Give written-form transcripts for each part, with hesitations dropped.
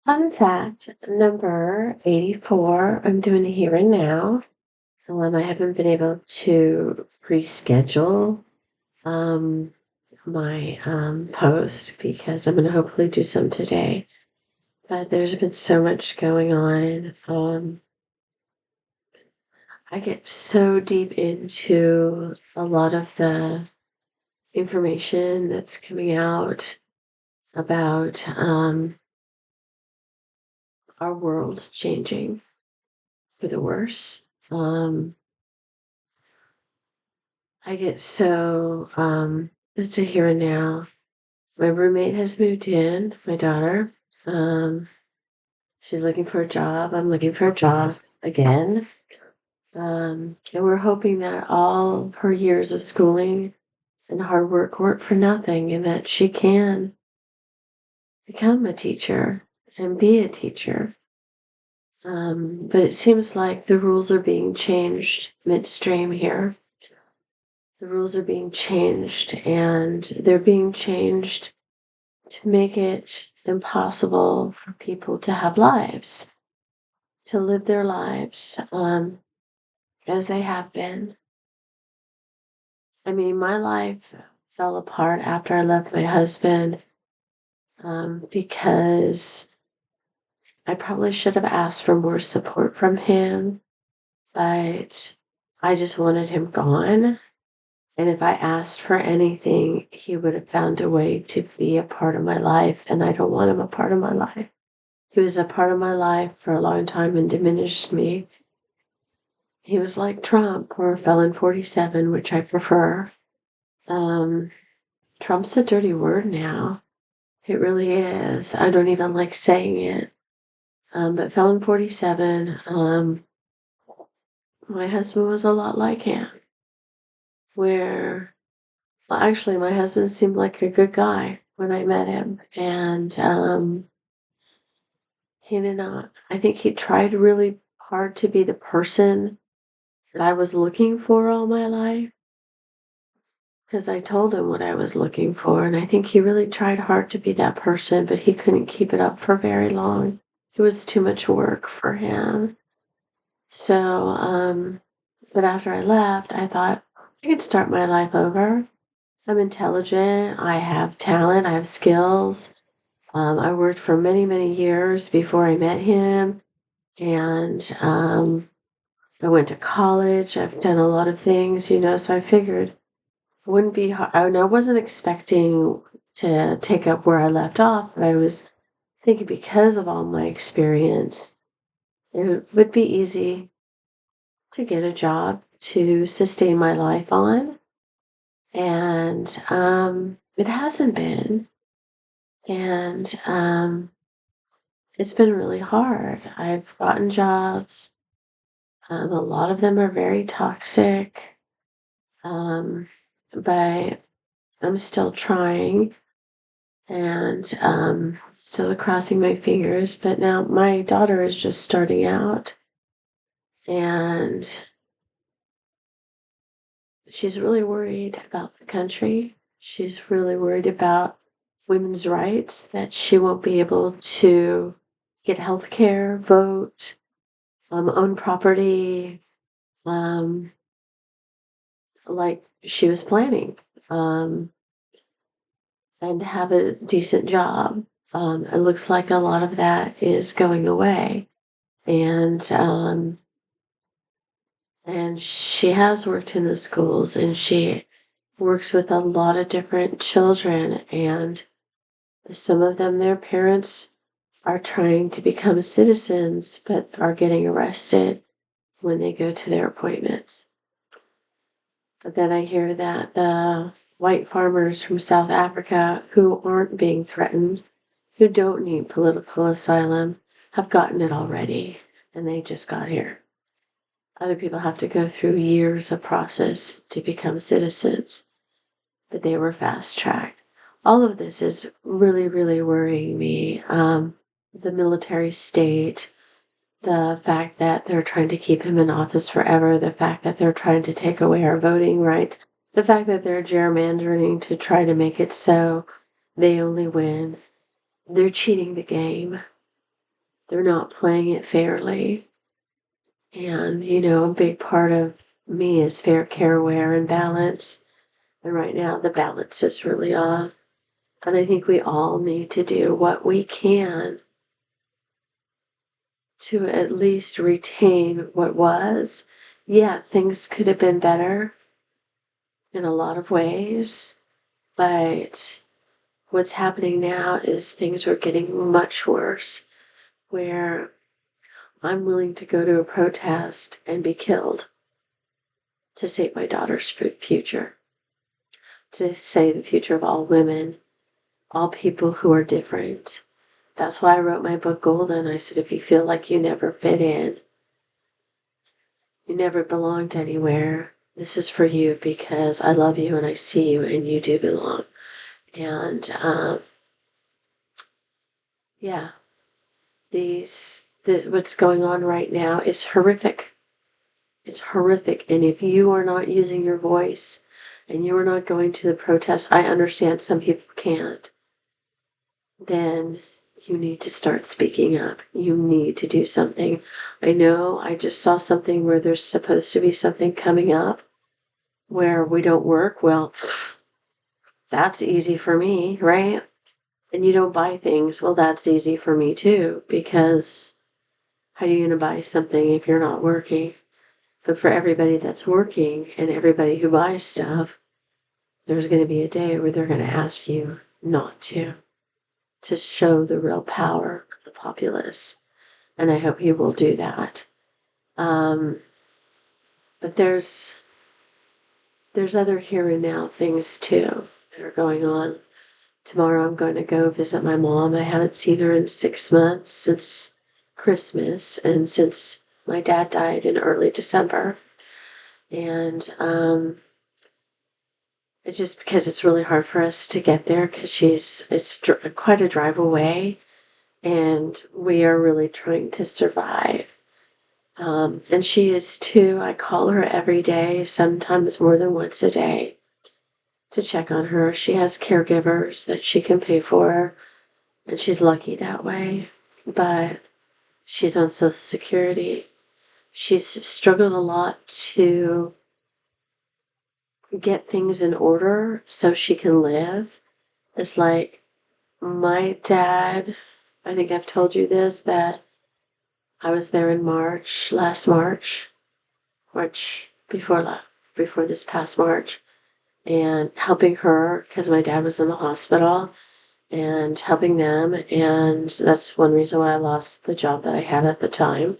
Fun fact number 84. I'm doing it here and now. I haven't been able to reschedule um, my post because I'm going to hopefully do some today. But there's been so much going on. I get so deep into a lot of the information that's coming out about our world changing for the worse. I get so it's a here and now. My roommate has moved in, my daughter. Um, she's looking for a job. I'm looking for a job again. And we're hoping that all her years of schooling and hard work weren't for nothing and that she can become a teacher and be a teacher. But it seems like the rules are being changed midstream here. The rules are being changed, and they're being changed to make it impossible for people to have lives, to live their lives as they have been. I mean, my life fell apart after I left my husband because I probably should have asked for more support from him, but I just wanted him gone. And if I asked for anything, he would have found a way to be a part of my life, and I don't want him a part of my life. He was a part of my life for a long time and diminished me. He was like Trump or Felon 47, which I prefer. Um, Trump's a dirty word now. It really is. I don't even like saying it. But Felon 47, my husband was a lot like him, where, well, actually, my husband seemed like a good guy when I met him. And he did not, I think he tried really hard to be the person that I was looking for all my life because I told him what I was looking for. And I think he really tried hard to be that person, but he couldn't keep it up for very long. It was too much work for him. So, but after I left, I thought I could start my life over. I'm intelligent, I have talent, I have skills. I worked for many, many years before I met him, and I went to college. I've done a lot of things, so I figured it wouldn't be hard. I wasn't expecting to take up where I left off, but I was thinking because of all my experience, it would be easy to get a job to sustain my life on. And it hasn't been. And it's been really hard. I've gotten jobs. A lot of them are very toxic. Um, but I'm still trying and still crossing my fingers. But now my daughter is just starting out and she's really worried about the country. She's really worried about women's rights, that she won't be able to get health care, vote, own property, um, like she was planning, um, and have a decent job. It looks like a lot of that is going away. And she has worked in the schools and she works with a lot of different children, and some of them, their parents are trying to become citizens but are getting arrested when they go to their appointments. But then I hear that the white farmers from South Africa who aren't being threatened, who don't need political asylum, have gotten it already, and they just got here. Other people have to go through years of process to become citizens, but they were fast tracked. All of this is really, really worrying me. The military state, the fact that they're trying to keep him in office forever, the fact that they're trying to take away our voting rights, the fact that they're gerrymandering to try to make it so they only win. They're cheating the game. they're not playing it fairly. And, a big part of me is fair care, aware, and balance. And right now, the balance is really off. And I think we all need to do what we can to at least retain what was. Yeah, things could have been better in a lot of ways, but what's happening now is things are getting much worse, where I'm willing to go to a protest and be killed to save my daughter's future, to save the future of all women, all people who are different. That's why I wrote my book Golden. I said, if you feel like you never fit in, you never belonged anywhere, this is for you, because I love you and I see you and you do belong. And yeah, what's going on right now is horrific. It's horrific. And if you are not using your voice and you are not going to the protests, I understand some people can't, then you need to start speaking up. You need to do something. I know I just saw something where there's supposed to be something coming up where we don't work. Well, that's easy for me, right? And you don't buy things. Well, that's easy for me too, because how are you going to buy something if you're not working? But for everybody that's working and everybody who buys stuff, there's going to be a day where they're going to ask you not to show the real power of the populace. And I hope you will do that. But there's other here and now things too that are going on. Tomorrow I'm going to go visit my mom. I haven't seen her in 6 months, since Christmas and since my dad died in early December. And it's just because it's really hard for us to get there, because it's quite a drive away, and we are really trying to survive. And she is too. I call her every day, sometimes more than once a day, to check on her. She has caregivers that she can pay for, and she's lucky that way. But she's on Social Security. She's struggled a lot to get things in order so she can live. It's like my dad, I think I've told you this, that I was there in last March before this past March, and helping her because my dad was in the hospital, and helping them. And that's one reason why I lost the job that I had at the time.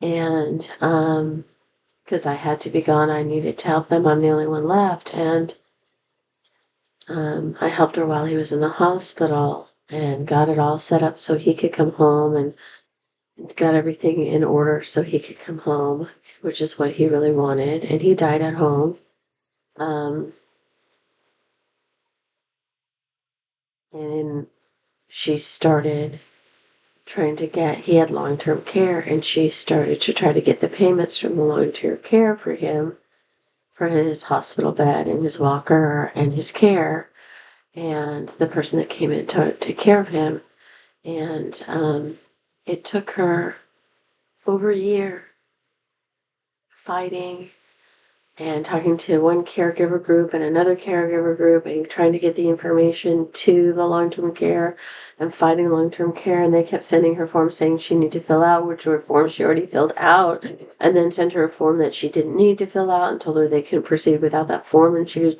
And because I had to be gone, I needed to help them. I'm the only one left. And I helped her while he was in the hospital and got it all set up so he could come home, and got everything in order so he could come home, which is what he really wanted. And he died at home. Um, and she started he had long-term care, and she started to try to get the payments from the long-term care for him, for his hospital bed and his walker and his care, and the person that came in to take care of him. And it took her over a year fighting and talking to one caregiver group and another caregiver group, and trying to get the information to the long-term care and fighting long-term care. And they kept sending her forms saying she needed to fill out, which were forms she already filled out, and then sent her a form that she didn't need to fill out and told her they couldn't proceed without that form. And she goes,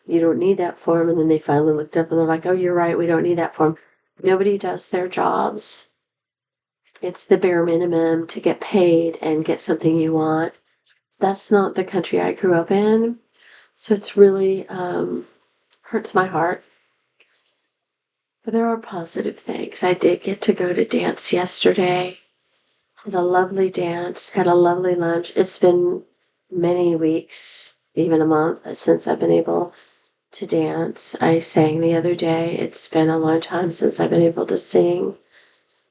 you don't need that form. And then they finally looked up and they're like, oh, you're right, we don't need that form. Nobody does their jobs. It's the bare minimum to get paid and get something you want. That's not the country I grew up in. So it's really hurts my heart. But there are positive things. I did get to go to dance yesterday. Had a lovely dance, had a lovely lunch. It's been many weeks, even a month, since I've been able to dance. I sang the other day. It's been a long time since I've been able to sing.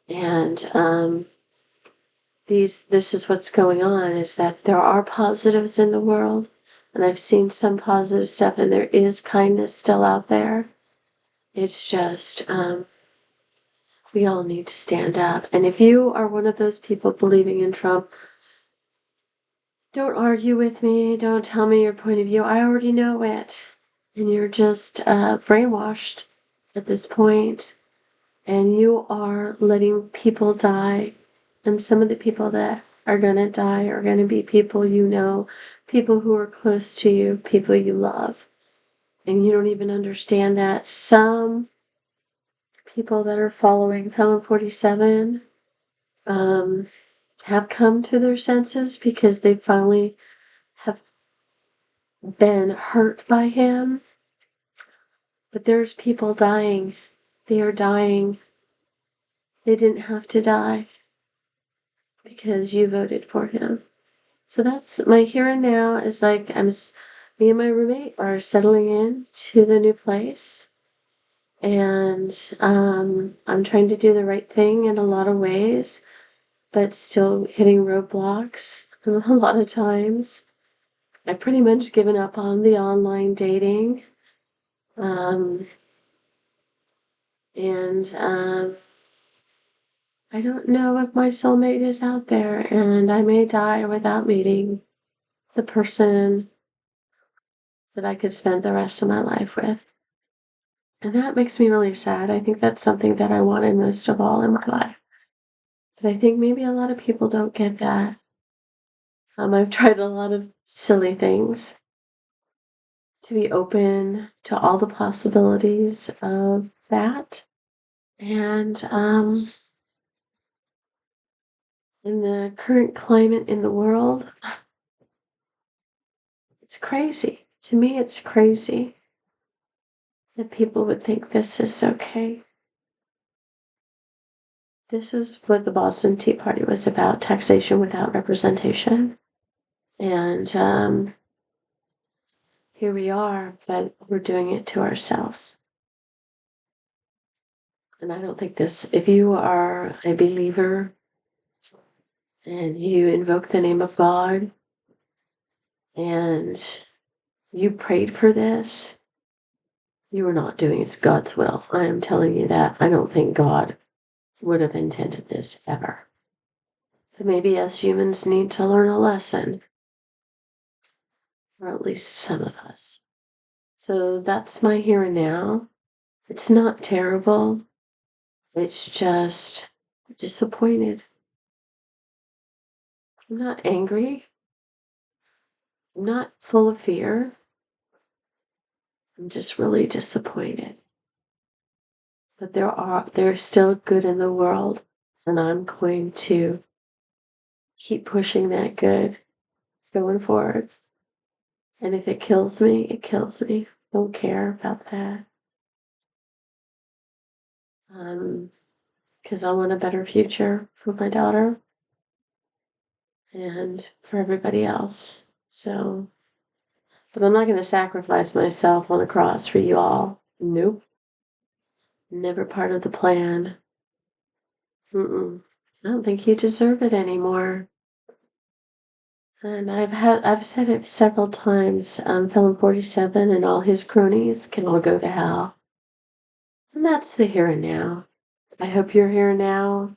And this is what's going on, is that there are positives in the world, and I've seen some positive stuff, and there is kindness still out there. It's just We all need to stand up. And if you are one of those people believing in Trump, don't argue with me. Don't tell me your point of view. I already know it. And you're just brainwashed at this point. And you are letting people die. And some of the people that are going to die are going to be people you know, people who are close to you, people you love. And you don't even understand that. Some people that are following Felon 47 have come to their senses because they finally have been hurt by him. But there's people dying. They are dying. They didn't have to die because you voted for him. So that's my here and now is like me and my roommate are settling in to the new place. And I'm trying to do the right thing in a lot of ways, but still hitting roadblocks a lot of times. I've pretty much given up on the online dating. Um, and I don't know if my soulmate is out there, and I may die without meeting the person that I could spend the rest of my life with. And that makes me really sad. I think that's something that I wanted most of all in my life. But I think maybe a lot of people don't get that. I've tried a lot of silly things to be open to all the possibilities of that. And in the current climate in the world, it's crazy. To me, it's crazy that people would think this is okay. This is what the Boston Tea Party was about, taxation without representation. And here we are, but we're doing it to ourselves. And I don't think this, if you are a believer and you invoke the name of God and you prayed for this, you are not doing it's God's will. I am telling you that. I don't think God would have intended this ever. But maybe us humans need to learn a lesson, or at least some of us. So that's my here and now. It's not terrible. It's just disappointed. I'm not angry. I'm not full of fear. I'm just really disappointed. But there's still good in the world, and I'm going to keep pushing that good going forward. And if it kills me, it kills me. Don't care about that. Because I want a better future for my daughter and for everybody else. So, but I'm not going to sacrifice myself on a cross for you all. Nope. Never part of the plan. I don't think you deserve it anymore. And I've said it several times. Felon 47 and all his cronies can all go to hell. And that's the here and now. I hope your here and now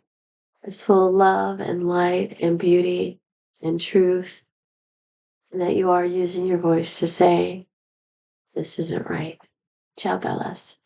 is full of love and light and beauty and truth, and that you are using your voice to say, this isn't right. Ciao, Bellas.